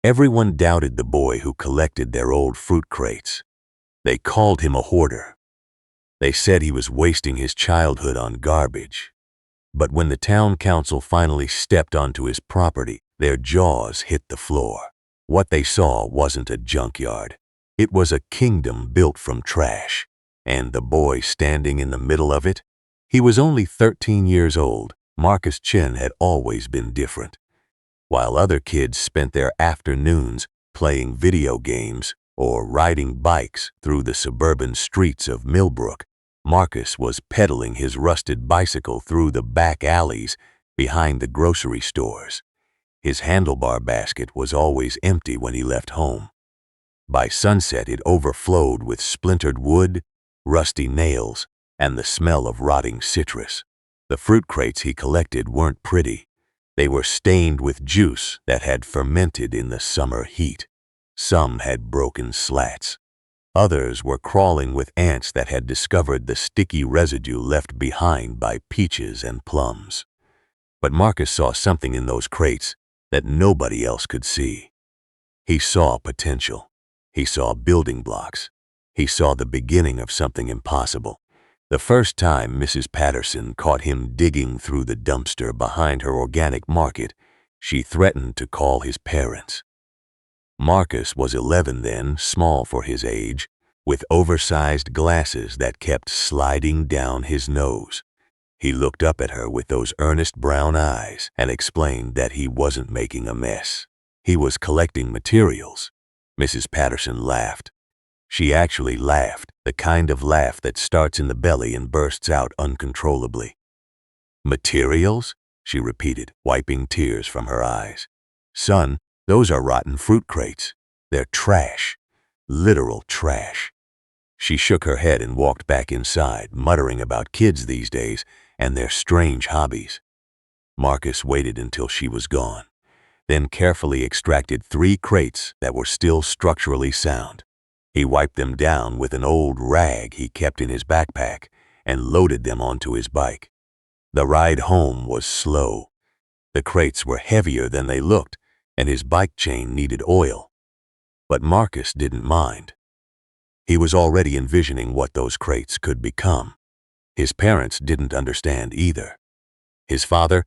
Everyone doubted the boy who collected their old fruit crates. They called him a hoarder. They said he was wasting his childhood on garbage. But when the town council finally stepped onto his property, their jaws hit the floor. What they saw wasn't a junkyard. It was a kingdom built from trash. And the boy standing in the middle of it? He was only 13 years old. Marcus Chen had always been different. While other kids spent their afternoons playing video games or riding bikes through the suburban streets of Millbrook, Marcus was pedaling his rusted bicycle through the back alleys behind the grocery stores. His handlebar basket was always empty when he left home. By sunset, it overflowed with splintered wood, rusty nails, and the smell of rotting citrus. The fruit crates he collected weren't pretty. They were stained with juice that had fermented in the summer heat. Some had broken slats. Others were crawling with ants that had discovered the sticky residue left behind by peaches and plums. But Marcus saw something in those crates that nobody else could see. He saw potential. He saw building blocks. He saw the beginning of something impossible. The first time Mrs. Patterson caught him digging through the dumpster behind her organic market, she threatened to call his parents. Marcus was 11 then, small for his age, with oversized glasses that kept sliding down his nose. He looked up at her with those earnest brown eyes and explained that he wasn't making a mess. He was collecting materials. Mrs. Patterson laughed. She actually laughed, the kind of laugh that starts in the belly and bursts out uncontrollably. Materials? She repeated, wiping tears from her eyes. Son, those are rotten fruit crates. They're trash. Literal trash. She shook her head and walked back inside, muttering about kids these days and their strange hobbies. Marcus waited until she was gone, then carefully extracted 3 crates that were still structurally sound. He wiped them down with an old rag he kept in his backpack and loaded them onto his bike. The ride home was slow. The crates were heavier than they looked, and his bike chain needed oil. But Marcus didn't mind. He was already envisioning what those crates could become. His parents didn't understand either. His father,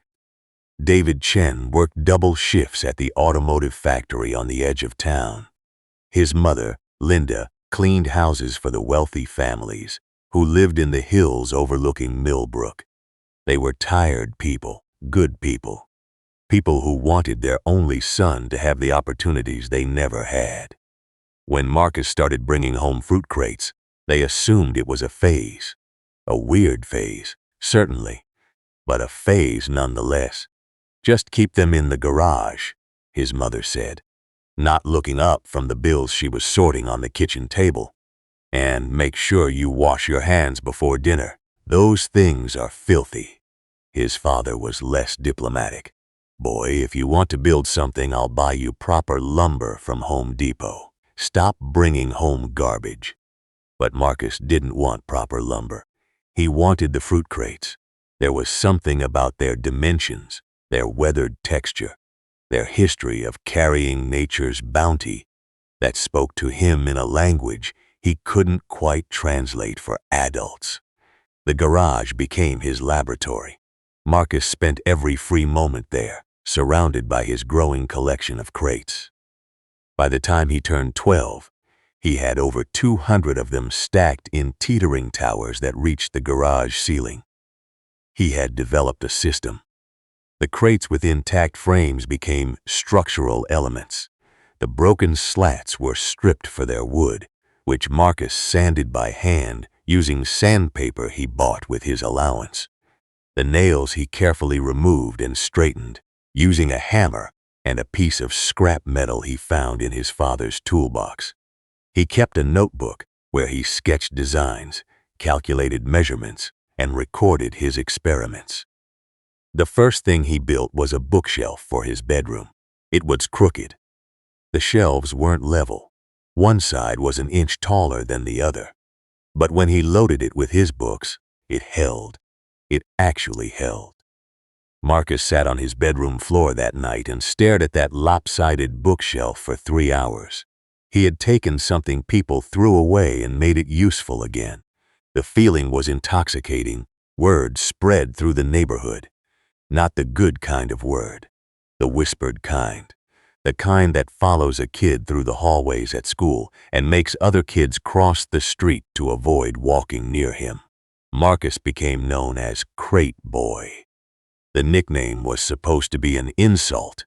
David Chen, worked double shifts at the automotive factory on the edge of town. His mother, Linda, cleaned houses for the wealthy families who lived in the hills overlooking Millbrook. They were tired people, good people. People who wanted their only son to have the opportunities they never had. When Marcus started bringing home fruit crates, they assumed it was a phase. A weird phase, certainly, but a phase nonetheless. Just keep them in the garage, his mother said, not looking up from the bills she was sorting on the kitchen table. And make sure you wash your hands before dinner. Those things are filthy. His father was less diplomatic. Boy, if you want to build something, I'll buy you proper lumber from Home Depot. Stop bringing home garbage. But Marcus didn't want proper lumber. He wanted the fruit crates. There was something about their dimensions, their weathered texture, their history of carrying nature's bounty that spoke to him in a language he couldn't quite translate for adults. The garage became his laboratory. Marcus spent every free moment there, surrounded by his growing collection of crates. By the time he turned 12, he had over 200 of them stacked in teetering towers that reached the garage ceiling. He had developed a system. The crates with intact frames became structural elements. The broken slats were stripped for their wood, which Marcus sanded by hand using sandpaper he bought with his allowance. The nails he carefully removed and straightened, using a hammer and a piece of scrap metal he found in his father's toolbox. He kept a notebook where he sketched designs, calculated measurements, and recorded his experiments. The first thing he built was a bookshelf for his bedroom. It was crooked. The shelves weren't level. One side was an inch taller than the other. But when he loaded it with his books, it held. It actually held. Marcus sat on his bedroom floor that night and stared at that lopsided bookshelf for 3 hours. He had taken something people threw away and made it useful again. The feeling was intoxicating. Word spread through the neighborhood. Not the good kind of word, the whispered kind. The kind that follows a kid through the hallways at school and makes other kids cross the street to avoid walking near him. Marcus became known as Crate Boy. The nickname was supposed to be an insult,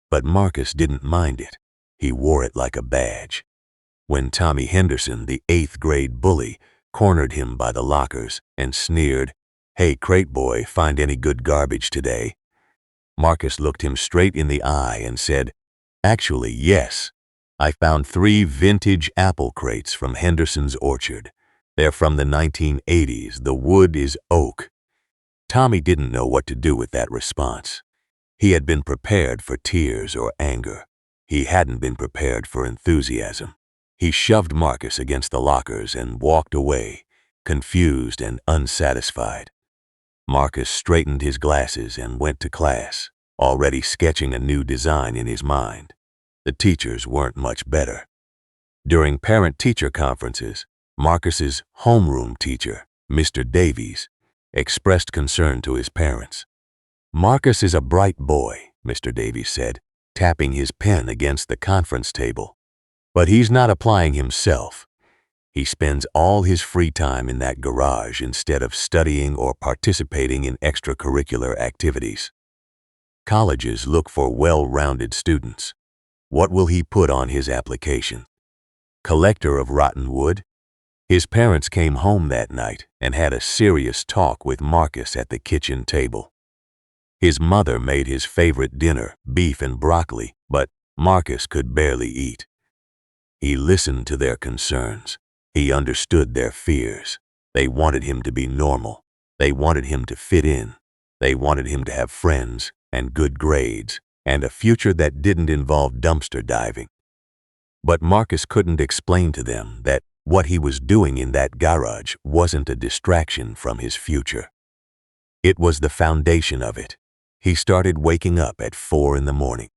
but Marcus didn't mind it. He wore it like a badge. When Tommy Henderson, the 8th grade bully, cornered him by the lockers and sneered, "Hey, Crate Boy, find any good garbage today?" Marcus looked him straight in the eye and said, "Actually, yes. I found 3 vintage apple crates from Henderson's orchard. They're from the 1980s. The wood is oak." Tommy didn't know what to do with that response. He had been prepared for tears or anger. He hadn't been prepared for enthusiasm. He shoved Marcus against the lockers and walked away, confused and unsatisfied. Marcus straightened his glasses and went to class, already sketching a new design in his mind. The teachers weren't much better. During parent-teacher conferences, Marcus's homeroom teacher, Mr. Davies, expressed concern to his parents. "Marcus is a bright boy," Mr. Davies said, tapping his pen against the conference table. "But he's not applying himself. He spends all his free time in that garage instead of studying or participating in extracurricular activities. Colleges look for well-rounded students. What will he put on his application? Collector of rotten wood?" His parents came home that night and had a serious talk with Marcus at the kitchen table. His mother made his favorite dinner, beef and broccoli, but Marcus could barely eat. He listened to their concerns. He understood their fears. They wanted him to be normal. They wanted him to fit in. They wanted him to have friends and good grades and a future that didn't involve dumpster diving. But Marcus couldn't explain to them that what he was doing in that garage wasn't a distraction from his future. It was the foundation of it. He started waking up at 4 in the morning.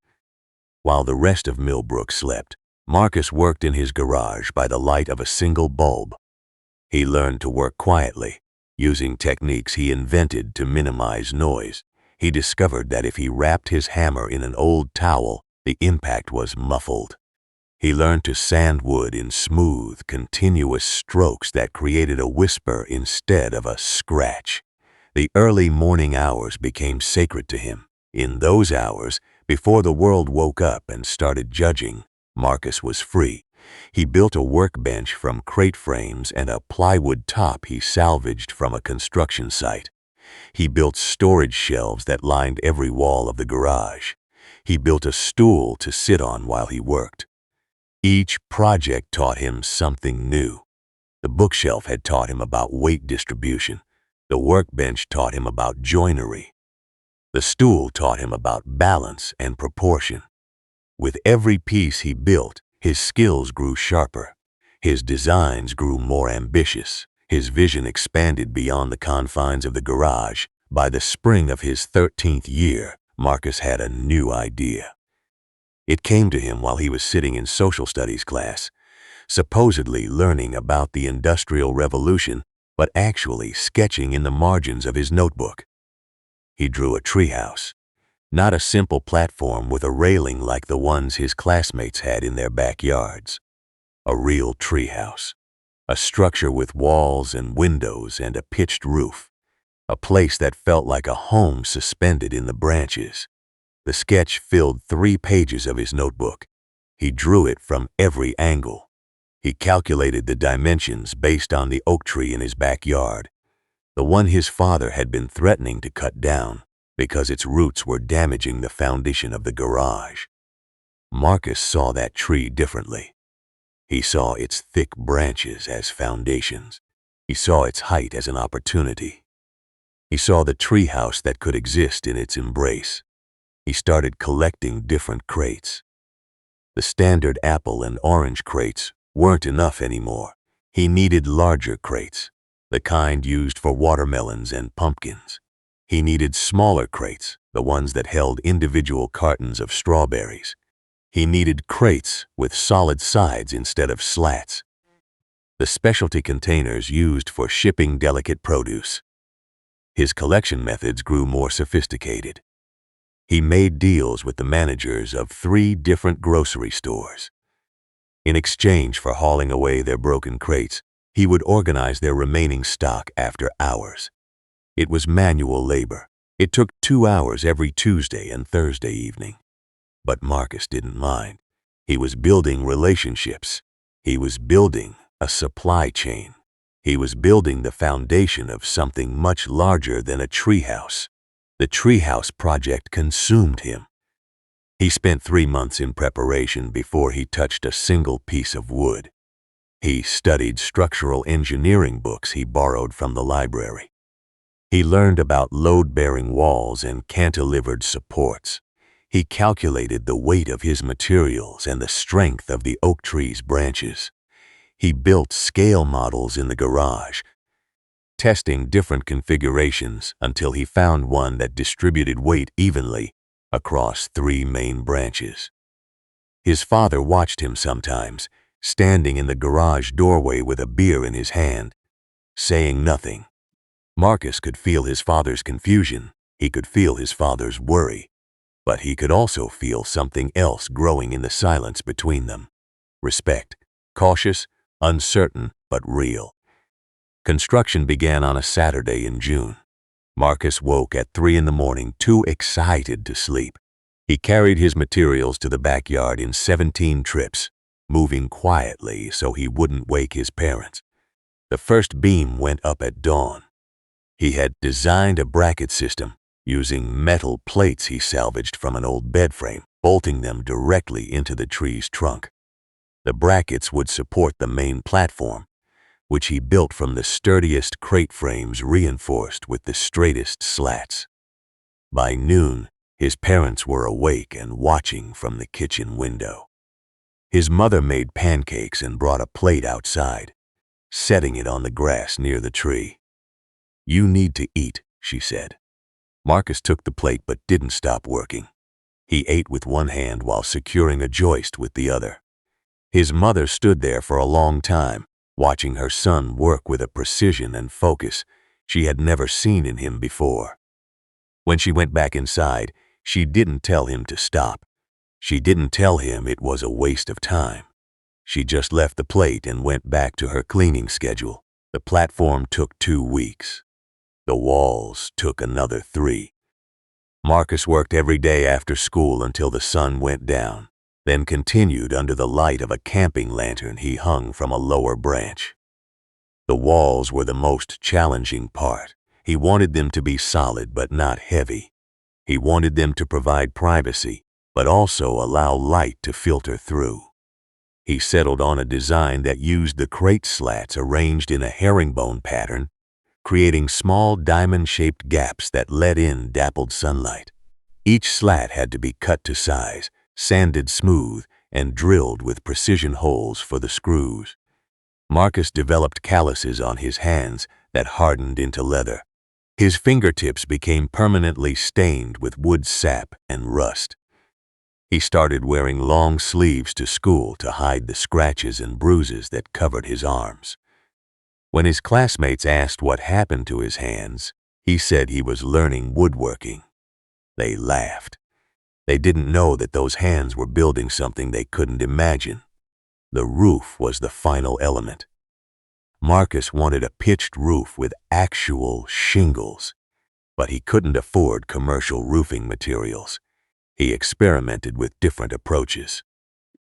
While the rest of Millbrook slept, Marcus worked in his garage by the light of a single bulb. He learned to work quietly, using techniques he invented to minimize noise. He discovered that if he wrapped his hammer in an old towel, the impact was muffled. He learned to sand wood in smooth, continuous strokes that created a whisper instead of a scratch. The early morning hours became sacred to him. In those hours, before the world woke up and started judging, Marcus was free. He built a workbench from crate frames and a plywood top he salvaged from a construction site. He built storage shelves that lined every wall of the garage. He built a stool to sit on while he worked. Each project taught him something new. The bookshelf had taught him about weight distribution. The workbench taught him about joinery. The stool taught him about balance and proportion. With every piece he built, his skills grew sharper. His designs grew more ambitious. His vision expanded beyond the confines of the garage. By the spring of his 13th year, Marcus had a new idea. It came to him while he was sitting in social studies class, supposedly learning about the Industrial Revolution, but actually sketching in the margins of his notebook. He drew a treehouse, not a simple platform with a railing like the ones his classmates had in their backyards. A real treehouse, a structure with walls and windows and a pitched roof, a place that felt like a home suspended in the branches. The sketch filled 3 pages of his notebook. He drew it from every angle. He calculated the dimensions based on the oak tree in his backyard, the one his father had been threatening to cut down because its roots were damaging the foundation of the garage. Marcus saw that tree differently. He saw its thick branches as foundations. He saw its height as an opportunity. He saw the treehouse that could exist in its embrace. He started collecting different crates. The standard apple and orange crates weren't enough anymore. He needed larger crates, the kind used for watermelons and pumpkins. He needed smaller crates, the ones that held individual cartons of strawberries. He needed crates with solid sides instead of slats. The specialty containers used for shipping delicate produce. His collection methods grew more sophisticated. He made deals with the managers of 3 different grocery stores. In exchange for hauling away their broken crates, he would organize their remaining stock after hours. It was manual labor. It took 2 hours every Tuesday and Thursday evening. But Marcus didn't mind. He was building relationships. He was building a supply chain. He was building the foundation of something much larger than a treehouse. The treehouse project consumed him. He spent 3 months in preparation before he touched a single piece of wood. He studied structural engineering books he borrowed from the library. He learned about load-bearing walls and cantilevered supports. He calculated the weight of his materials and the strength of the oak tree's branches. He built scale models in the garage, testing different configurations until he found one that distributed weight evenly across 3 main branches. His father watched him sometimes, standing in the garage doorway with a beer in his hand, saying nothing. Marcus could feel his father's confusion. He could feel his father's worry. But he could also feel something else growing in the silence between them. Respect. Cautious, uncertain, but real. Construction began on a Saturday in June. Marcus woke at 3 in the morning, too excited to sleep. He carried his materials to the backyard in 17 trips, moving quietly so he wouldn't wake his parents. The first beam went up at dawn. He had designed a bracket system using metal plates he salvaged from an old bed frame, bolting them directly into the tree's trunk. The brackets would support the main platform, which he built from the sturdiest crate frames reinforced with the straightest slats. By noon, his parents were awake and watching from the kitchen window. His mother made pancakes and brought a plate outside, setting it on the grass near the tree. "You need to eat," she said. Marcus took the plate but didn't stop working. He ate with one hand while securing a joist with the other. His mother stood there for a long time, watching her son work with a precision and focus she had never seen in him before. When she went back inside, she didn't tell him to stop. She didn't tell him it was a waste of time. She just left the plate and went back to her cleaning schedule. The platform took 2 weeks. The walls took another 3. Marcus worked every day after school until the sun went down, then continued under the light of a camping lantern he hung from a lower branch. The walls were the most challenging part. He wanted them to be solid but not heavy. He wanted them to provide privacy, but also allow light to filter through. He settled on a design that used the crate slats arranged in a herringbone pattern, creating small diamond-shaped gaps that let in dappled sunlight. Each slat had to be cut to size, sanded smooth, and drilled with precision holes for the screws. Marcus developed calluses on his hands that hardened into leather. His fingertips became permanently stained with wood sap and rust. He started wearing long sleeves to school to hide the scratches and bruises that covered his arms. When his classmates asked what happened to his hands, he said he was learning woodworking. They laughed. They didn't know that those hands were building something they couldn't imagine. The roof was the final element. Marcus wanted a pitched roof with actual shingles, but he couldn't afford commercial roofing materials. He experimented with different approaches.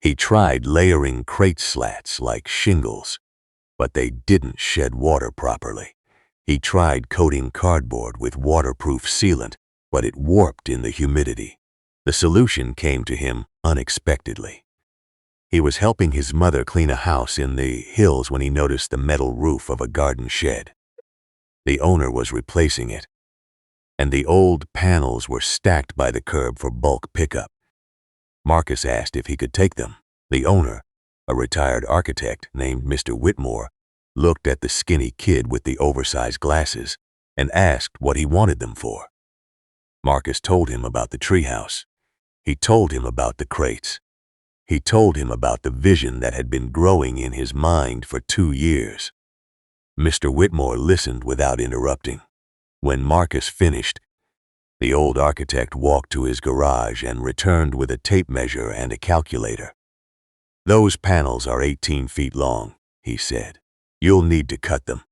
He tried layering crate slats like shingles, but they didn't shed water properly. He tried coating cardboard with waterproof sealant, but it warped in the humidity. The solution came to him unexpectedly. He was helping his mother clean a house in the hills when he noticed the metal roof of a garden shed. The owner was replacing it, and the old panels were stacked by the curb for bulk pickup. Marcus asked if he could take them. The owner, a retired architect named Mr. Whitmore, looked at the skinny kid with the oversized glasses and asked what he wanted them for. Marcus told him about the treehouse. He told him about the crates. He told him about the vision that had been growing in his mind for 2 years. Mr. Whitmore listened without interrupting. When Marcus finished, the old architect walked to his garage and returned with a tape measure and a calculator. "Those panels are 18 feet long," he said. "You'll need to cut them.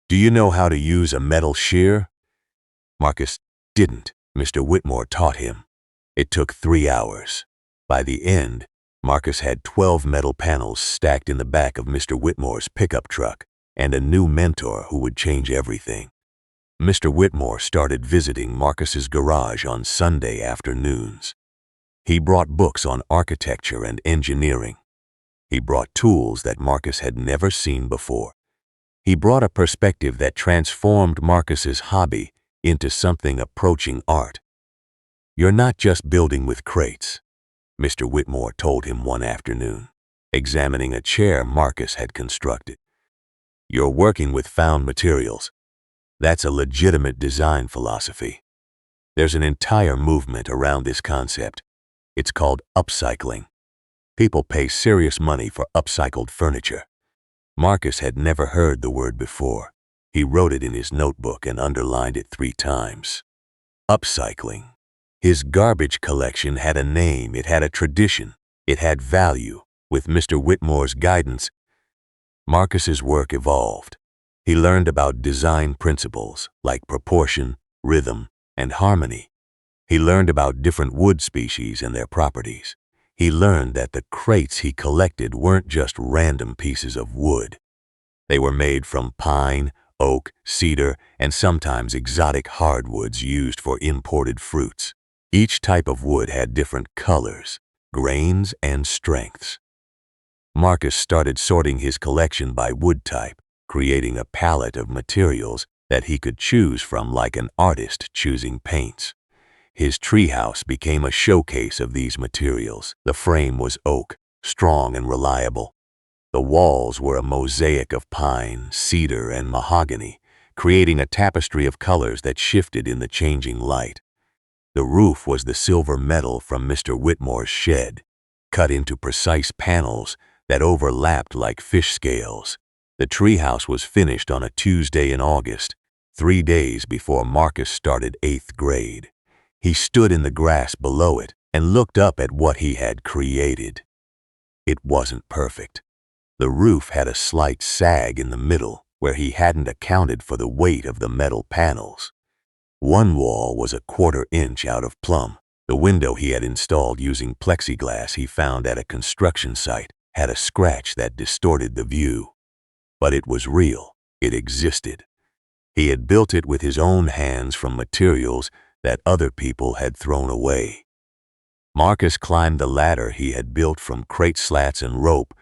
Do you know how to use a metal shear?" Marcus didn't. Mr. Whitmore taught him. It took 3 hours. By the end, Marcus had 12 metal panels stacked in the back of Mr. Whitmore's pickup truck and a new mentor who would change everything. Mr. Whitmore started visiting Marcus's garage on Sunday afternoons. He brought books on architecture and engineering. He brought tools that Marcus had never seen before. He brought a perspective that transformed Marcus's hobby into something approaching art. "You're not just building with crates," Mr. Whitmore told him one afternoon, examining a chair Marcus had constructed. "You're working with found materials. That's a legitimate design philosophy. There's an entire movement around this concept. It's called upcycling. People pay serious money for upcycled furniture." Marcus had never heard the word before. He wrote it in his notebook and underlined it 3 times. Upcycling. His garbage collection had a name, it had a tradition, it had value. With Mr. Whitmore's guidance, Marcus's work evolved. He learned about design principles like proportion, rhythm, and harmony. He learned about different wood species and their properties. He learned that the crates he collected weren't just random pieces of wood. They were made from pine, oak, cedar, and sometimes exotic hardwoods used for imported fruits. Each type of wood had different colors, grains, and strengths. Marcus started sorting his collection by wood type, creating a palette of materials that he could choose from like an artist choosing paints. His treehouse became a showcase of these materials. The frame was oak, strong and reliable. The walls were a mosaic of pine, cedar, and mahogany, creating a tapestry of colors that shifted in the changing light. The roof was the silver metal from Mr. Whitmore's shed, cut into precise panels that overlapped like fish scales. The treehouse was finished on a Tuesday in August, 3 days before Marcus started 8th grade. He stood in the grass below it and looked up at what he had created. It wasn't perfect. The roof had a slight sag in the middle where he hadn't accounted for the weight of the metal panels. One wall was a 1/4 inch out of plumb. The window he had installed using plexiglass he found at a construction site had a scratch that distorted the view. But it was real. It existed. He had built it with his own hands from materials that other people had thrown away. Marcus climbed the ladder he had built from crate slats and rope,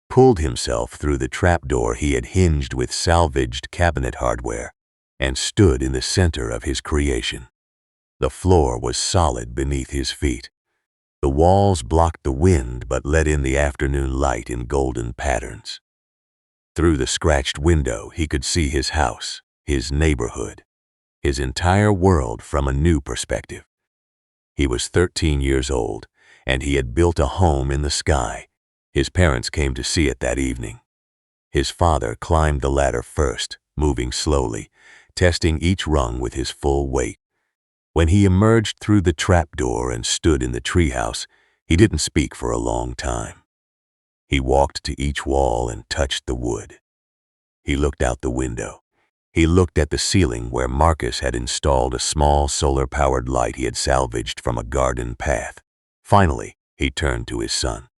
pulled himself through the trapdoor he had hinged with salvaged cabinet hardware, and stood in the center of his creation. The floor was solid beneath his feet. The walls blocked the wind but let in the afternoon light in golden patterns. Through the scratched window, he could see his house, his neighborhood, his entire world from a new perspective. He was 13 years old, and he had built a home in the sky. His parents came to see it that evening. His father climbed the ladder first, moving slowly, testing each rung with his full weight. When he emerged through the trapdoor and stood in the treehouse, he didn't speak for a long time. He walked to each wall and touched the wood. He looked out the window. He looked at the ceiling where Marcus had installed a small solar-powered light he had salvaged from a garden path. Finally, he turned to his son.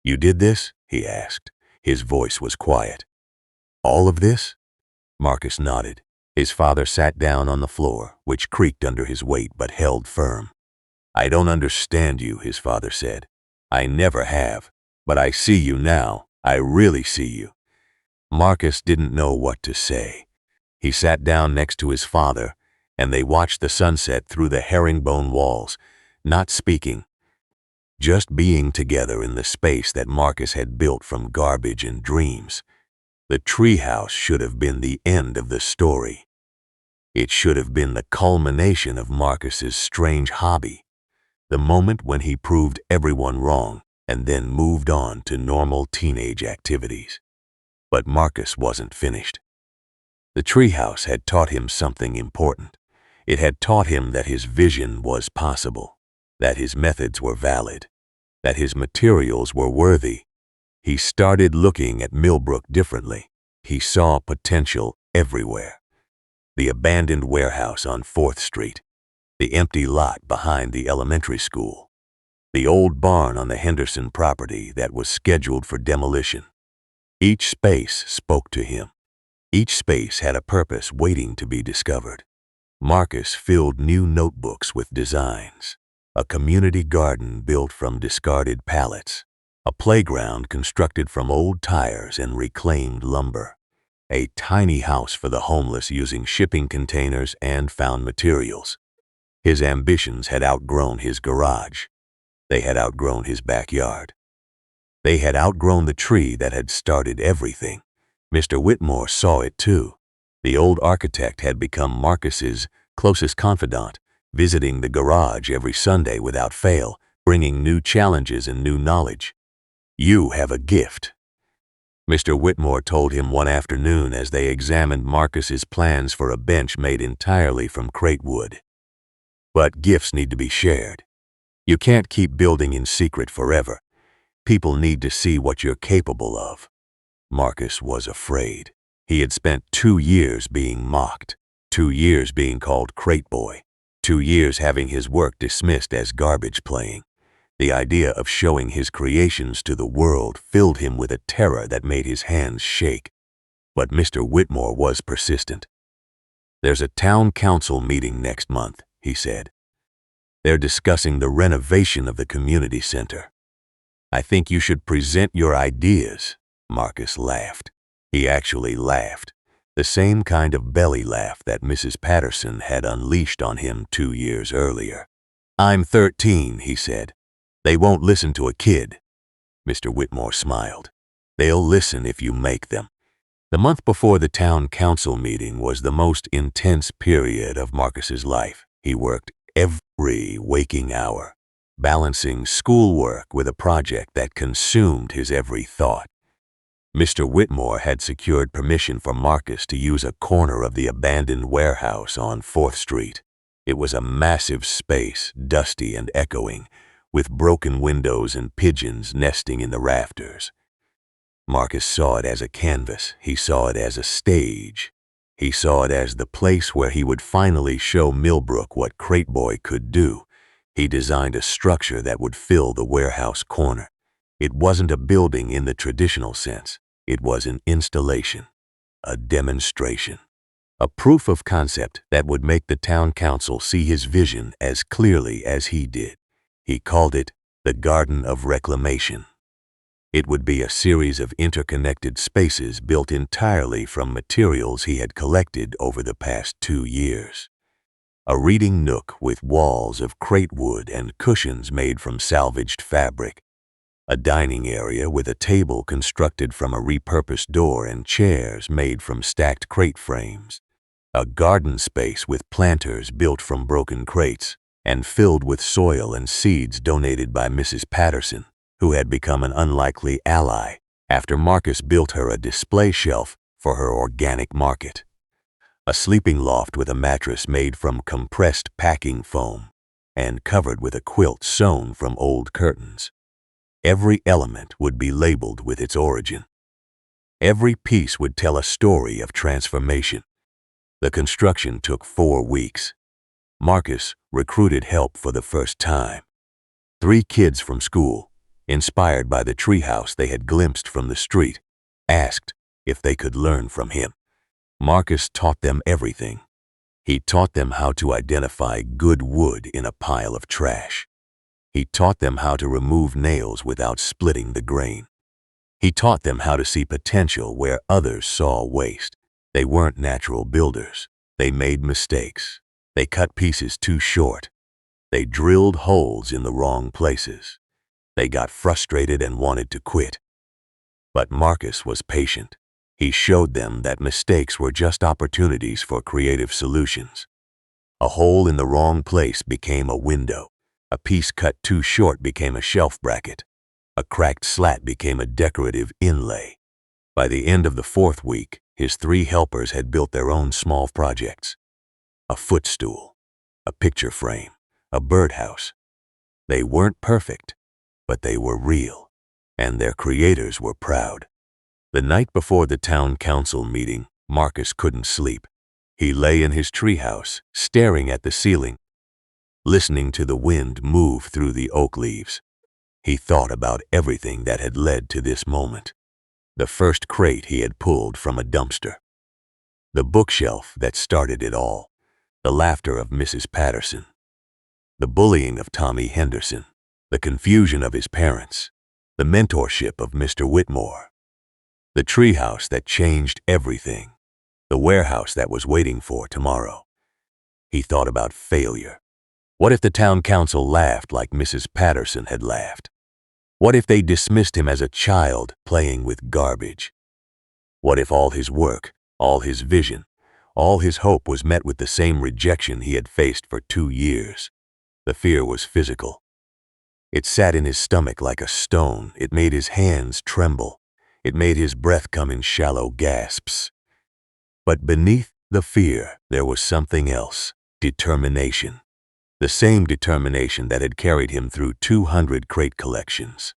"You did this?" he asked. His voice was quiet. "All of this?" Marcus nodded. His father sat down on the floor, which creaked under his weight but held firm. "I don't understand you," his father said. "I never have. But I see you now. I really see you." Marcus didn't know what to say. He sat down next to his father, and they watched the sunset through the herringbone walls, not speaking, just being together in the space that Marcus had built from garbage and dreams. The treehouse should have been the end of the story. It should have been the culmination of Marcus's strange hobby, the moment when he proved everyone wrong and then moved on to normal teenage activities. But Marcus wasn't finished. The treehouse had taught him something important. It had taught him that his vision was possible, that his methods were valid, that his materials were worthy. He started looking at Millbrook differently. He saw potential everywhere. The abandoned warehouse on 4th Street, the empty lot behind the elementary school, the old barn on the Henderson property that was scheduled for demolition. Each space spoke to him. Each space had a purpose waiting to be discovered. Marcus filled new notebooks with designs, a community garden built from discarded pallets, a playground constructed from old tires and reclaimed lumber, a tiny house for the homeless using shipping containers and found materials. His ambitions had outgrown his garage. They had outgrown his backyard. They had outgrown the tree that had started everything. Mr. Whitmore saw it too. The old architect had become Marcus's closest confidant, visiting the garage every Sunday without fail, bringing new challenges and new knowledge. "You have a gift," Mr. Whitmore told him one afternoon as they examined Marcus's plans for a bench made entirely from crate wood. "But gifts need to be shared. You can't keep building in secret forever. People need to see what you're capable of." Marcus was afraid. He had spent 2 years being mocked, 2 years being called crate boy, 2 years having his work dismissed as garbage playing. The idea of showing his creations to the world filled him with a terror that made his hands shake. But Mr. Whitmore was persistent. "There's a town council meeting next month," he said. "They're discussing the renovation of the community center. I think you should present your ideas." Marcus laughed. He actually laughed, the same kind of belly laugh that Mrs. Patterson had unleashed on him 2 years earlier. "I'm 13, he said. "They won't listen to a kid." Mr. Whitmore smiled. "They'll listen if you make them." The month before the town council meeting was the most intense period of Marcus's life. He worked every waking hour, balancing schoolwork with a project that consumed his every thought. Mr. Whitmore had secured permission for Marcus to use a corner of the abandoned warehouse on 4th Street. It was a massive space, dusty and echoing, with broken windows and pigeons nesting in the rafters. Marcus saw it as a canvas. He saw it as a stage. He saw it as the place where he would finally show Millbrook what Crate Boy could do. He designed a structure that would fill the warehouse corner. It wasn't a building in the traditional sense. It was an installation, a demonstration, a proof of concept that would make the town council see his vision as clearly as he did. He called it the Garden of Reclamation. It would be a series of interconnected spaces built entirely from materials he had collected over the past 2 years. A reading nook with walls of crate wood and cushions made from salvaged fabric. A dining area with a table constructed from a repurposed door and chairs made from stacked crate frames. A garden space with planters built from broken crates and filled with soil and seeds donated by Mrs. Patterson, who had become an unlikely ally after Marcus built her a display shelf for her organic market. A sleeping loft with a mattress made from compressed packing foam and covered with a quilt sewn from old curtains. Every element would be labeled with its origin. Every piece would tell a story of transformation. The construction took 4 weeks. Marcus recruited help for the first time. 3 kids from school, inspired by the treehouse they had glimpsed from the street, asked if they could learn from him. Marcus taught them everything. He taught them how to identify good wood in a pile of trash. He taught them how to remove nails without splitting the grain. He taught them how to see potential where others saw waste. They weren't natural builders. They made mistakes. They cut pieces too short. They drilled holes in the wrong places. They got frustrated and wanted to quit. But Marcus was patient. He showed them that mistakes were just opportunities for creative solutions. A hole in the wrong place became a window. A piece cut too short became a shelf bracket. A cracked slat became a decorative inlay. By the end of the 4th week, his 3 helpers had built their own small projects. A footstool, a picture frame, a birdhouse. They weren't perfect, but they were real, and their creators were proud. The night before the town council meeting, Marcus couldn't sleep. He lay in his treehouse, staring at the ceiling, listening to the wind move through the oak leaves. He thought about everything that had led to this moment. The first crate he had pulled from a dumpster. The bookshelf that started it all. The laughter of Mrs. Patterson. The bullying of Tommy Henderson. The confusion of his parents. The mentorship of Mr. Whitmore. The treehouse that changed everything. The warehouse that was waiting for tomorrow. He thought about failure. What if the town council laughed like Mrs. Patterson had laughed? What if they dismissed him as a child playing with garbage? What if all his work, all his vision, all his hope was met with the same rejection he had faced for 2 years? The fear was physical. It sat in his stomach like a stone. It made his hands tremble. It made his breath come in shallow gasps. But beneath the fear, there was something else. Determination. The same determination that had carried him through 200 crate collections.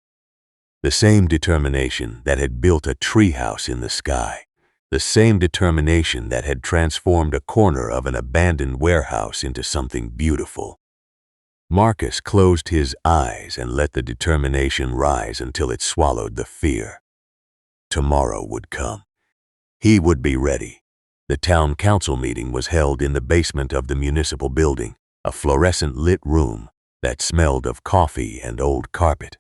The same determination that had built a treehouse in the sky. The same determination that had transformed a corner of an abandoned warehouse into something beautiful. Marcus closed his eyes and let the determination rise until it swallowed the fear. Tomorrow would come. He would be ready. The town council meeting was held in the basement of the municipal building, a fluorescent-lit room that smelled of coffee and old carpet.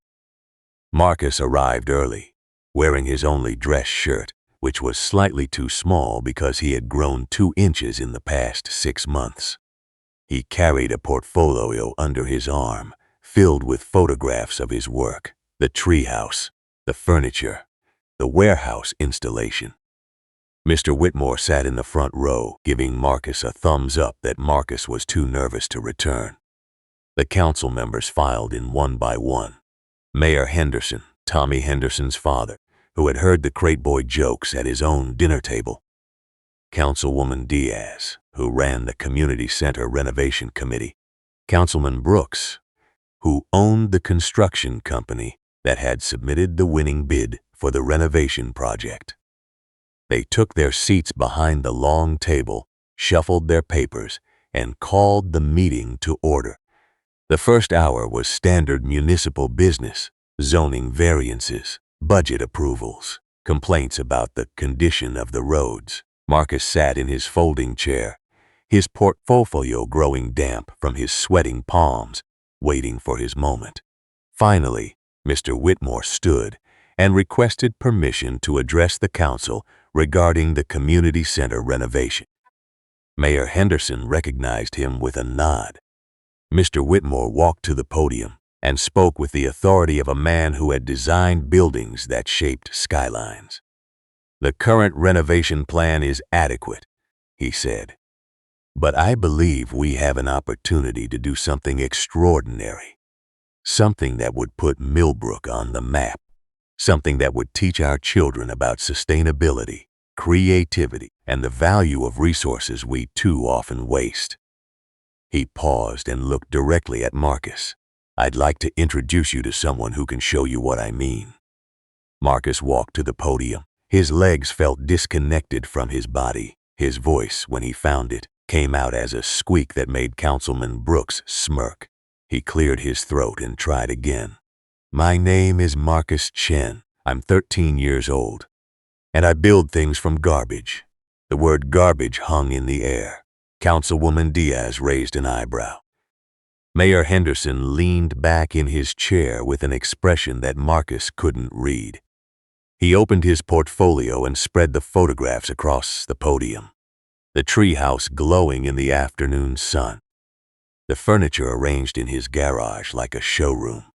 Marcus arrived early, wearing his only dress shirt, which was slightly too small because he had grown 2 inches in the past 6 months. He carried a portfolio under his arm, filled with photographs of his work, the treehouse, the furniture, the warehouse installation. Mr. Whitmore sat in the front row, giving Marcus a thumbs up that Marcus was too nervous to return. The council members filed in one by one. Mayor Henderson, Tommy Henderson's father, who had heard the crate boy jokes at his own dinner table. Councilwoman Diaz, who ran the community center renovation committee. Councilman Brooks, who owned the construction company that had submitted the winning bid for the renovation project. They took their seats behind the long table, shuffled their papers, and called the meeting to order. The first hour was standard municipal business, zoning variances, budget approvals, complaints about the condition of the roads. Marcus sat in his folding chair, his portfolio growing damp from his sweating palms, waiting for his moment. Finally, Mr. Whitmore stood and requested permission to address the council regarding the community center renovation. Mayor Henderson recognized him with a nod. Mr. Whitmore walked to the podium and spoke with the authority of a man who had designed buildings that shaped skylines. "The current renovation plan is adequate," he said. "But I believe we have an opportunity to do something extraordinary. Something that would put Millbrook on the map. Something that would teach our children about sustainability, creativity, and the value of resources we too often waste." He paused and looked directly at Marcus. "I'd like to introduce you to someone who can show you what I mean." Marcus walked to the podium. His legs felt disconnected from his body. His voice, when he found it, came out as a squeak that made Councilman Brooks smirk. He cleared his throat and tried again. "My name is Marcus Chen. I'm 13 years old, and I build things from garbage." The word garbage hung in the air. Councilwoman Diaz raised an eyebrow. Mayor Henderson leaned back in his chair with an expression that Marcus couldn't read. He opened his portfolio and spread the photographs across the podium. The treehouse glowing in the afternoon sun. The furniture arranged in his garage like a showroom.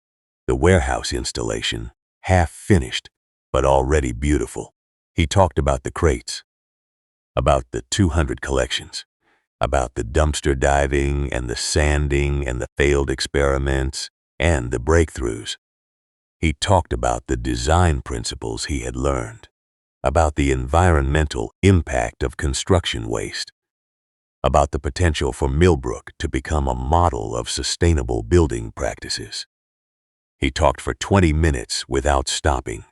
The warehouse installation, half finished, but already beautiful. He talked about the crates, about the 200 collections, about the dumpster diving and the sanding and the failed experiments and the breakthroughs. He talked about the design principles he had learned, about the environmental impact of construction waste, about the potential for Millbrook to become a model of sustainable building practices. He talked for 20 minutes without stopping,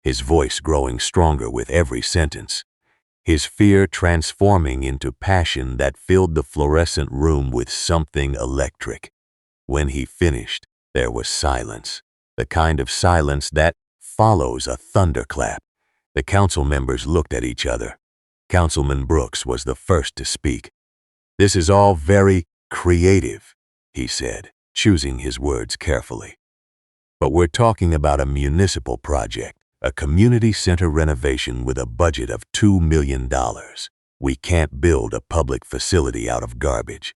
his voice growing stronger with every sentence, his fear transforming into passion that filled the fluorescent room with something electric. When he finished, there was silence, the kind of silence that follows a thunderclap. The council members looked at each other. Councilman Brooks was the first to speak. "This is all very creative," he said, choosing his words carefully. "But we're talking about a municipal project, a community center renovation with a budget of $2 million. We can't build a public facility out of garbage.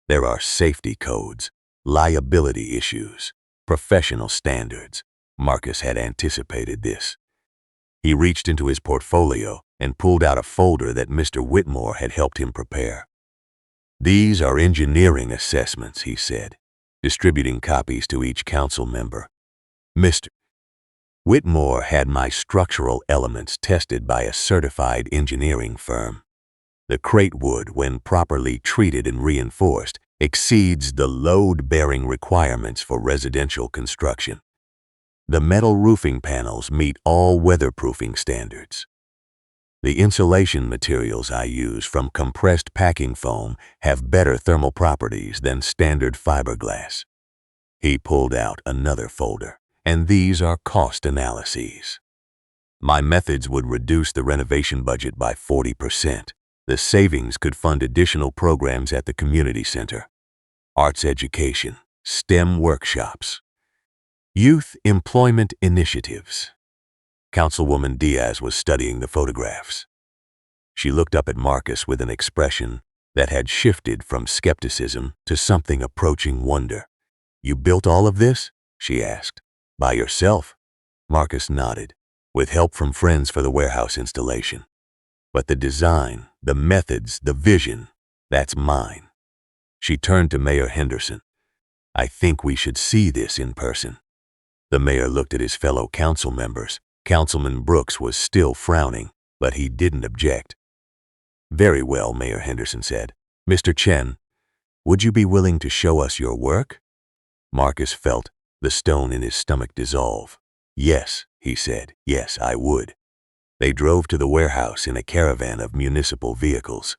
There are safety codes, liability issues, professional standards." Marcus had anticipated this. He reached into his portfolio and pulled out a folder that Mr. Whitmore had helped him prepare. "These are engineering assessments," he said, distributing copies to each council member. "Mr. Whitmore had my structural elements tested by a certified engineering firm. The crate wood, when properly treated and reinforced, exceeds the load-bearing requirements for residential construction. The metal roofing panels meet all weatherproofing standards. The insulation materials I use from compressed packing foam have better thermal properties than standard fiberglass." He pulled out another folder. "And these are cost analyses. My methods would reduce the renovation budget by 40%. The savings could fund additional programs at the community center, arts education, STEM workshops, youth employment initiatives." Councilwoman Diaz was studying the photographs. She looked up at Marcus with an expression that had shifted from skepticism to something approaching wonder. "You built all of this?" she asked. "By yourself?" Marcus nodded. "With help from friends for the warehouse installation. But the design, the methods, the vision, that's mine." She turned to Mayor Henderson. "I think we should see this in person." The mayor looked at his fellow council members. Councilman Brooks was still frowning, but he didn't object. "Very well," Mayor Henderson said. "Mr. Chen, would you be willing to show us your work?" Marcus felt the stone in his stomach dissolve. "Yes," he said. "Yes, I would." They drove to the warehouse in a caravan of municipal vehicles.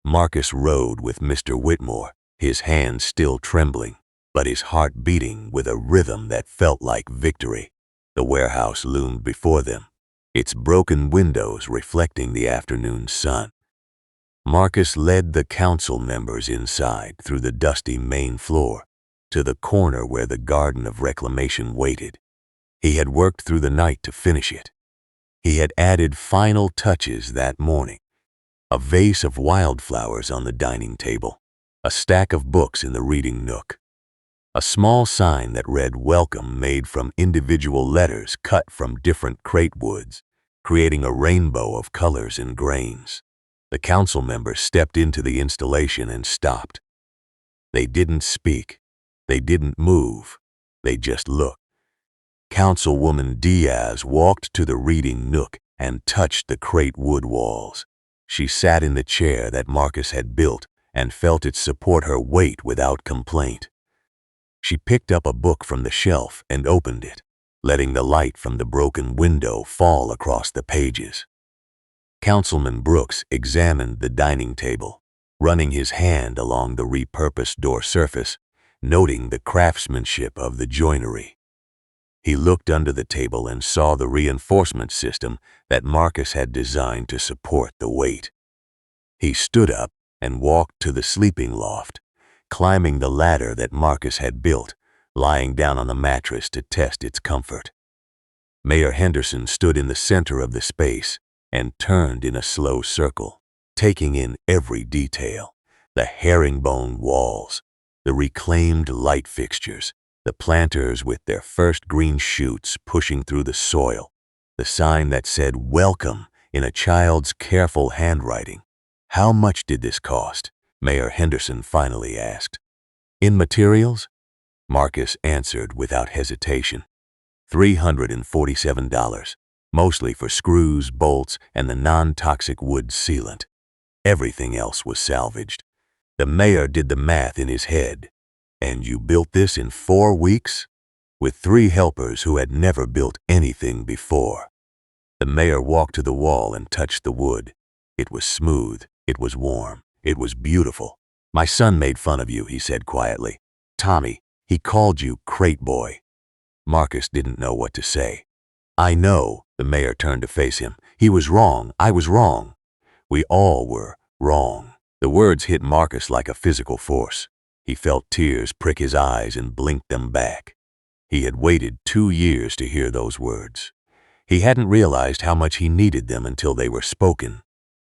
Marcus rode with Mr. Whitmore, his hands still trembling, but his heart beating with a rhythm that felt like victory. The warehouse loomed before them, its broken windows reflecting the afternoon sun. Marcus led the council members inside through the dusty main floor to the corner where the garden of reclamation waited. He had worked through the night to finish it. He had added final touches that morning. A vase of wildflowers on the dining table, a stack of books in the reading nook, a small sign that read "Welcome" made from individual letters cut from different crate woods, creating a rainbow of colors and grains. The council members stepped into the installation and stopped. They didn't speak. They didn't move. They just looked. Councilwoman Diaz walked to the reading nook and touched the crate wood walls. She sat in the chair that Marcus had built and felt it support her weight without complaint. She picked up a book from the shelf and opened it, letting the light from the broken window fall across the pages. Councilman Brooks examined the dining table, running his hand along the repurposed door surface, noting the craftsmanship of the joinery. He looked under the table and saw the reinforcement system that Marcus had designed to support the weight. He stood up and walked to the sleeping loft, climbing the ladder that Marcus had built, lying down on the mattress to test its comfort. Mayor Henderson stood in the center of the space and turned in a slow circle, taking in every detail: the herringbone walls, the reclaimed light fixtures, the planters with their first green shoots pushing through the soil, the sign that said "Welcome" in a child's careful handwriting. "How much did this cost?" Mayor Henderson finally asked. "In materials?" Marcus answered without hesitation. $347, mostly for screws, bolts, and the non-toxic wood sealant. Everything else was salvaged. The mayor did the math in his head. "And you built this in 4 weeks?" With 3 helpers who had never built anything before. The mayor walked to the wall and touched the wood. It was smooth, it was warm, it was beautiful. "My son made fun of you," he said quietly. "Tommy, he called you Crate Boy." Marcus didn't know what to say. "I know," the mayor turned to face him. "He was wrong, I was wrong. We all were wrong." The words hit Marcus like a physical force. He felt tears prick his eyes and blinked them back. He had waited 2 years to hear those words. He hadn't realized how much he needed them until they were spoken.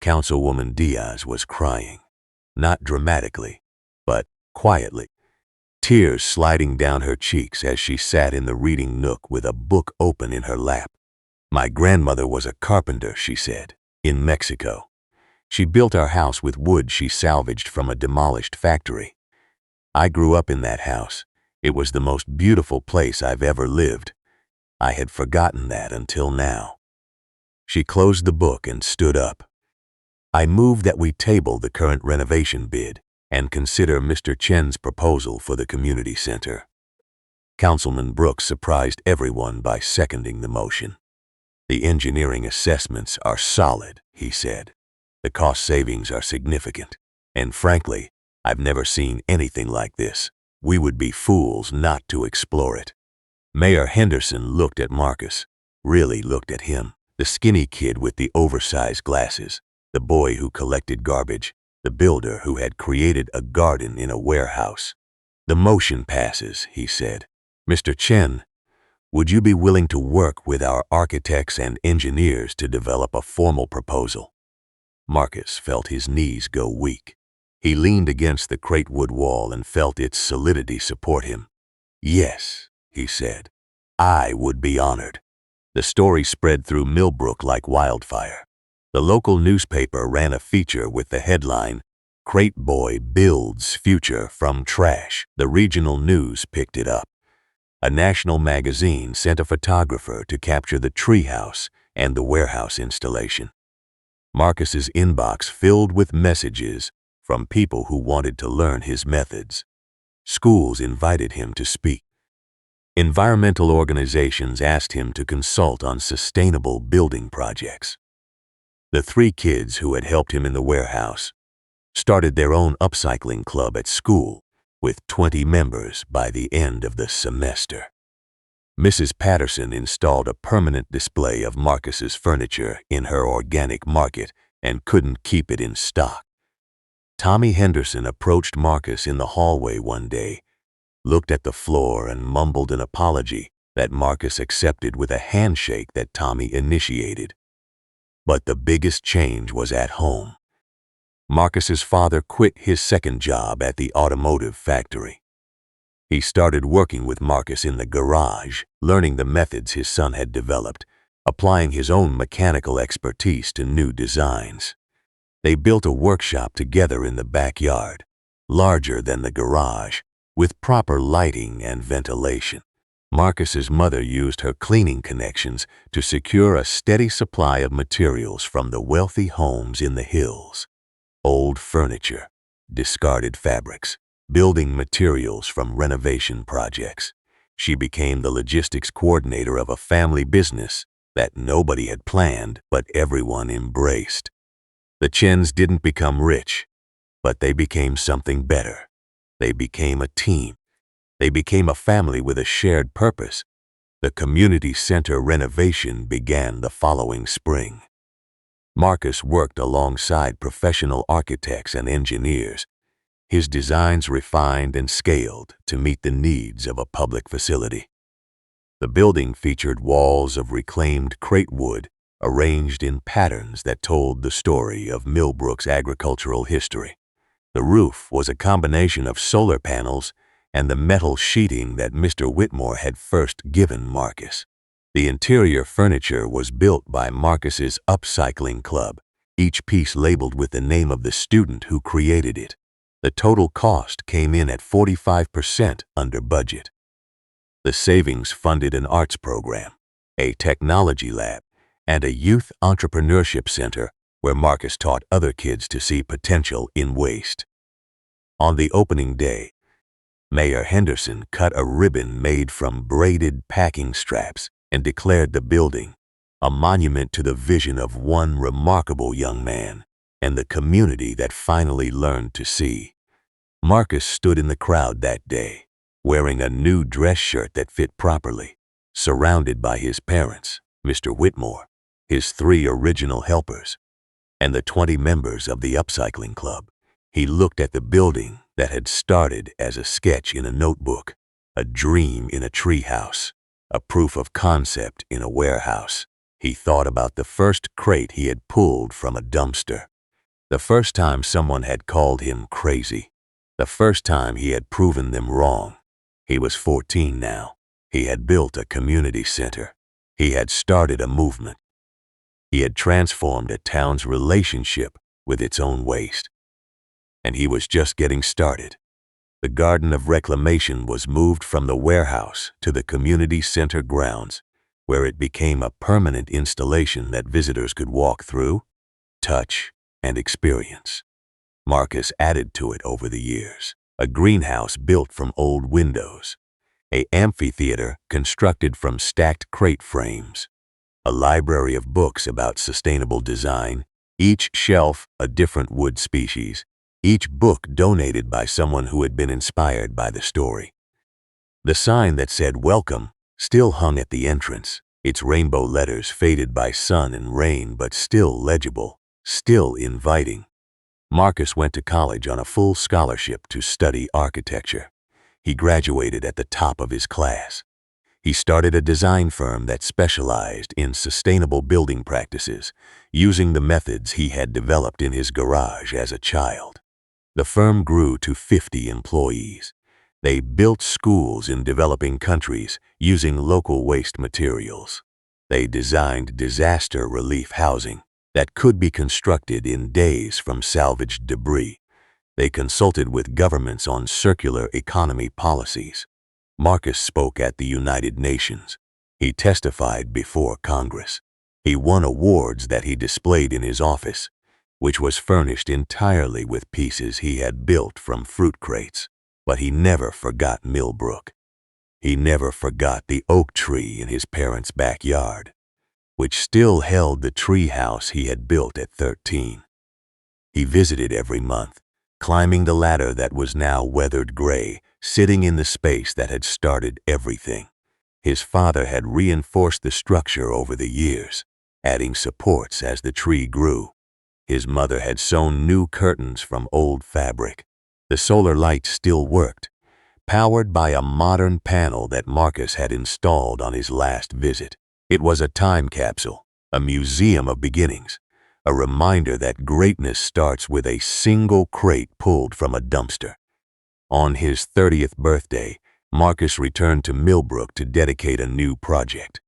Councilwoman Diaz was crying. Not dramatically, but quietly. Tears sliding down her cheeks as she sat in the reading nook with a book open in her lap. "My grandmother was a carpenter," she said, "in Mexico. She built our house with wood she salvaged from a demolished factory. I grew up in that house. It was the most beautiful place I've ever lived. I had forgotten that until now." She closed the book and stood up. "I move that we table the current renovation bid and consider Mr. Chen's proposal for the community center." Councilman Brooks surprised everyone by seconding the motion. "The engineering assessments are solid," he said. "The cost savings are significant. And frankly, I've never seen anything like this. We would be fools not to explore it." Mayor Henderson looked at Marcus, really looked at him, the skinny kid with the oversized glasses, the boy who collected garbage, the builder who had created a garden in a warehouse. "The motion passes," he said. "Mr. Chen, would you be willing to work with our architects and engineers to develop a formal proposal?" Marcus felt his knees go weak. He leaned against the crate wood wall and felt its solidity support him. "Yes," he said, "I would be honored." The story spread through Millbrook like wildfire. The local newspaper ran a feature with the headline, "Crate Boy Builds Future from Trash." The regional news picked it up. A national magazine sent a photographer to capture the treehouse and the warehouse installation. Marcus's inbox filled with messages from people who wanted to learn his methods. Schools invited him to speak. Environmental organizations asked him to consult on sustainable building projects. The 3 kids who had helped him in the warehouse started their own upcycling club at school with 20 members by the end of the semester. Mrs. Patterson installed a permanent display of Marcus's furniture in her organic market and couldn't keep it in stock. Tommy Henderson approached Marcus in the hallway one day, looked at the floor and mumbled an apology that Marcus accepted with a handshake that Tommy initiated. But the biggest change was at home. Marcus's father quit his second job at the automotive factory. He started working with Marcus in the garage, learning the methods his son had developed, applying his own mechanical expertise to new designs. They built a workshop together in the backyard, larger than the garage, with proper lighting and ventilation. Marcus's mother used her cleaning connections to secure a steady supply of materials from the wealthy homes in the hills. Old furniture, discarded fabrics, building materials from renovation projects. She became the logistics coordinator of a family business that nobody had planned but everyone embraced. The Chens didn't become rich, but they became something better. They became a team. They became a family with a shared purpose. The community center renovation began the following spring. Marcus worked alongside professional architects and engineers, his designs refined and scaled to meet the needs of a public facility. The building featured walls of reclaimed crate wood arranged in patterns that told the story of Millbrook's agricultural history. The roof was a combination of solar panels and the metal sheeting that Mr. Whitmore had first given Marcus. The interior furniture was built by Marcus's Upcycling Club, each piece labeled with the name of the student who created it. The total cost came in at 45% under budget. The savings funded an arts program, a technology lab, and a youth entrepreneurship center where Marcus taught other kids to see potential in waste. On the opening day, Mayor Henderson cut a ribbon made from braided packing straps and declared the building a monument to the vision of one remarkable young man and the community that finally learned to see. Marcus stood in the crowd that day, wearing a new dress shirt that fit properly, surrounded by his parents, Mr. Whitmore, his 3 original helpers, and the 20 members of the Upcycling Club. He looked at the building that had started as a sketch in a notebook, a dream in a treehouse, a proof of concept in a warehouse. He thought about the first crate he had pulled from a dumpster, the first time someone had called him crazy, the first time he had proven them wrong. He was 14 now. He had built a community center. He had started a movement. He had transformed a town's relationship with its own waste. And he was just getting started. The Garden of Reclamation was moved from the warehouse to the community center grounds, where it became a permanent installation that visitors could walk through, touch, and experience. Marcus added to it over the years: a greenhouse built from old windows, an amphitheater constructed from stacked crate frames, a library of books about sustainable design, each shelf a different wood species, each book donated by someone who had been inspired by the story. The sign that said "Welcome" still hung at the entrance, its rainbow letters faded by sun and rain but still legible, still inviting. Marcus went to college on a full scholarship to study architecture. He graduated at the top of his class. He started a design firm that specialized in sustainable building practices, using the methods he had developed in his garage as a child. The firm grew to 50 employees. They built schools in developing countries using local waste materials. They designed disaster relief housing that could be constructed in days from salvaged debris. They consulted with governments on circular economy policies. Marcus spoke at the United Nations. He testified before Congress. He won awards that he displayed in his office, which was furnished entirely with pieces he had built from fruit crates. But he never forgot Millbrook. He never forgot the oak tree in his parents' backyard, which still held the tree house he had built at 13. He visited every month, climbing the ladder that was now weathered gray, sitting in the space that had started everything. His father had reinforced the structure over the years, adding supports as the tree grew. His mother had sewn new curtains from old fabric. The solar light still worked, powered by a modern panel that Marcus had installed on his last visit. It was a time capsule, a museum of beginnings, a reminder that greatness starts with a single crate pulled from a dumpster. On his 30th birthday, Marcus returned to Millbrook to dedicate a new project.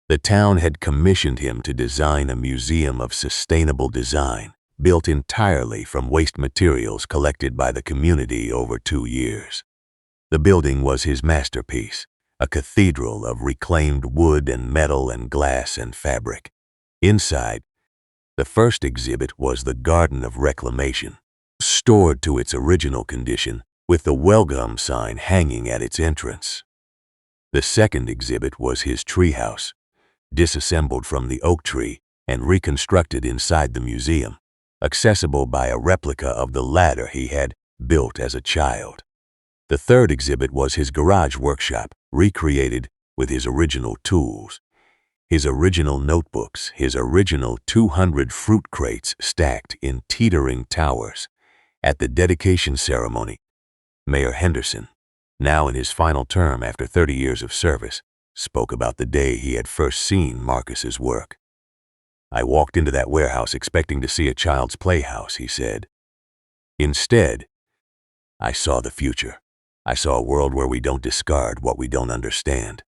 The town had commissioned him to design a museum of sustainable design, built entirely from waste materials collected by the community over 2 years. The building was his masterpiece, a cathedral of reclaimed wood and metal and glass and fabric. Inside, the first exhibit was the Garden of Reclamation, stored to its original condition with the welcome sign hanging at its entrance. The second exhibit was his treehouse, disassembled from the oak tree and reconstructed inside the museum, accessible by a replica of the ladder he had built as a child. The third exhibit was his garage workshop, recreated with his original tools, his original notebooks, his original 200 fruit crates stacked in teetering towers. At the dedication ceremony, Mayor Henderson, now in his final term after 30 years of service, spoke about the day he had first seen Marcus's work. "I walked into that warehouse expecting to see a child's playhouse," he said. "Instead, I saw the future. I saw a world where we don't discard what we don't understand.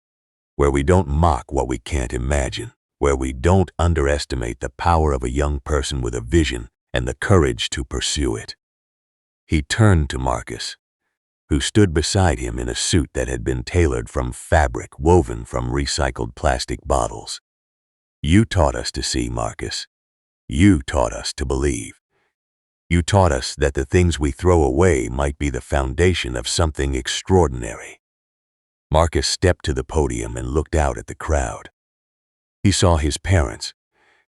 where we don't mock what we can't imagine, where we don't underestimate the power of a young person with a vision and the courage to pursue it. He turned to Marcus, who stood beside him in a suit that had been tailored from fabric woven from recycled plastic bottles. You taught us to see, Marcus. You taught us to believe. You taught us that the things we throw away might be the foundation of something extraordinary. Marcus stepped to the podium and looked out at the crowd. He saw his parents,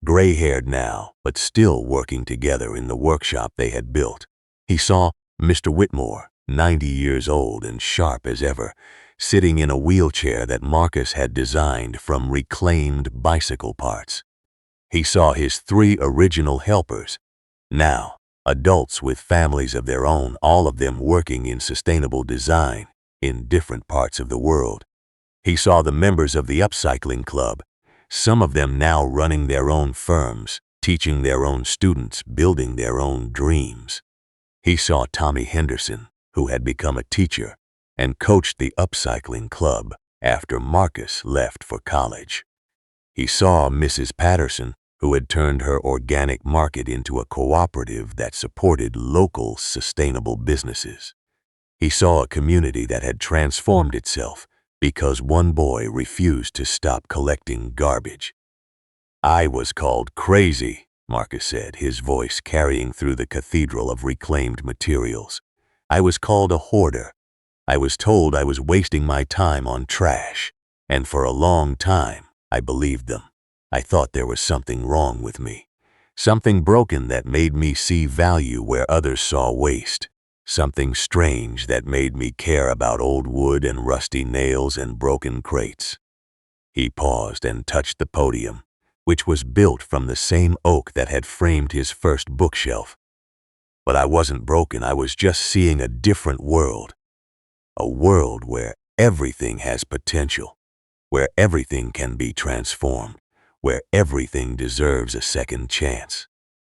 gray-haired now, but still working together in the workshop they had built. He saw Mr. Whitmore, 90 years old and sharp as ever, sitting in a wheelchair that Marcus had designed from reclaimed bicycle parts. He saw his 3 original helpers, now adults with families of their own, all of them working in sustainable design in different parts of the world. He saw the members of the Upcycling Club, some of them now running their own firms, teaching their own students, building their own dreams. He saw Tommy Henderson, who had become a teacher and coached the Upcycling Club after Marcus left for college. He saw Mrs. Patterson, who had turned her organic market into a cooperative that supported local sustainable businesses. He saw a community that had transformed itself because one boy refused to stop collecting garbage. I was called crazy, Marcus said, his voice carrying through the cathedral of reclaimed materials. I was called a hoarder. I was told I was wasting my time on trash, and for a long time I believed them. I thought there was something wrong with me, something broken that made me see value where others saw waste, something strange that made me care about old wood and rusty nails and broken crates. He paused and touched the podium, which was built from the same oak that had framed his first bookshelf. But I wasn't broken, I was just seeing a different world. A world where everything has potential, where everything can be transformed, where everything deserves a second chance.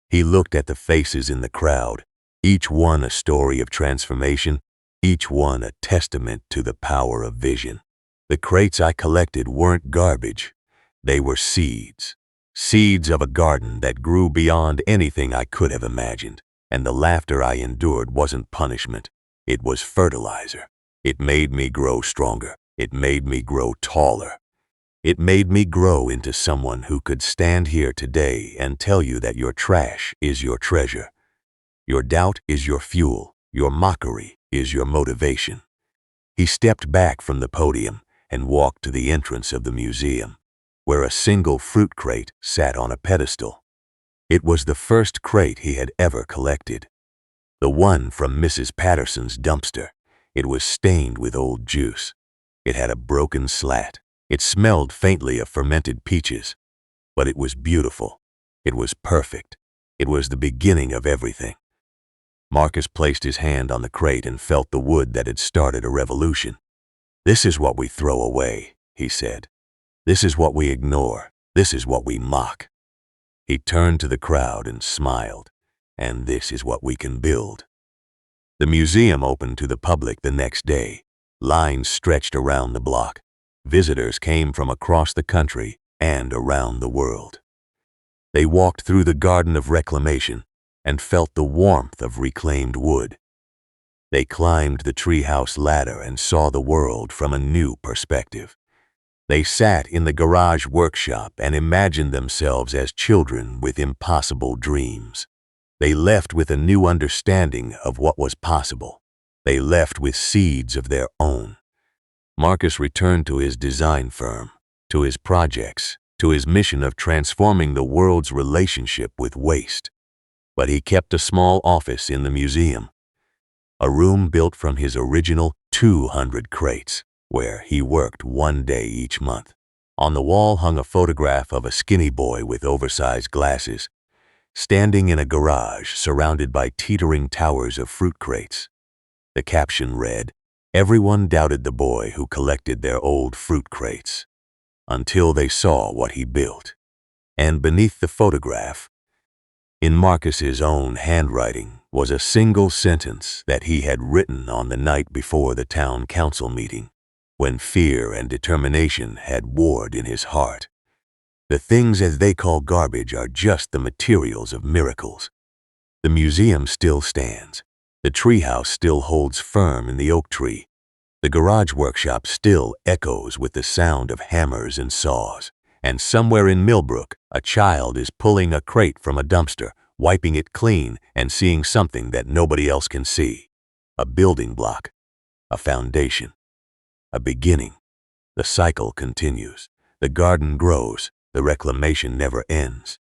He looked at the faces in the crowd, each one a story of transformation, each one a testament to the power of vision. The crates I collected weren't garbage. They were seeds. Seeds of a garden that grew beyond anything I could have imagined. And the laughter I endured wasn't punishment. It was fertilizer. It made me grow stronger. It made me grow taller. It made me grow into someone who could stand here today and tell you that your trash is your treasure. Your doubt is your fuel. Your mockery is your motivation. He stepped back from the podium and walked to the entrance of the museum, where a single fruit crate sat on a pedestal. It was the first crate he had ever collected. The one from Mrs. Patterson's dumpster. It was stained with old juice. It had a broken slat. It smelled faintly of fermented peaches. But it was beautiful. It was perfect. It was the beginning of everything. Marcus placed his hand on the crate and felt the wood that had started a revolution. This is what we throw away, he said. This is what we ignore. This is what we mock. He turned to the crowd and smiled. And this is what we can build. The museum opened to the public the next day. Lines stretched around the block. Visitors came from across the country and around the world. They walked through the garden of reclamation and felt the warmth of reclaimed wood. They climbed the treehouse ladder and saw the world from a new perspective. They sat in the garage workshop and imagined themselves as children with impossible dreams. They left with a new understanding of what was possible. They left with seeds of their own. Marcus returned to his design firm, to his projects, to his mission of transforming the world's relationship with waste. But he kept a small office in the museum, a room built from his original 200 crates, where he worked one day each month. On the wall hung a photograph of a skinny boy with oversized glasses, standing in a garage surrounded by teetering towers of fruit crates. The caption read, "Everyone doubted the boy who collected their old fruit crates, until they saw what he built." And beneath the photograph, in Marcus's own handwriting, was a single sentence that he had written on the night before the town council meeting. when fear and determination had warred in his heart. The things as they call garbage are just the materials of miracles. The museum still stands. The treehouse still holds firm in the oak tree. The garage workshop still echoes with the sound of hammers and saws. And somewhere in Millbrook, a child is pulling a crate from a dumpster, wiping it clean and seeing something that nobody else can see. A building block, a foundation, a beginning. The cycle continues. The garden grows. The reclamation never ends.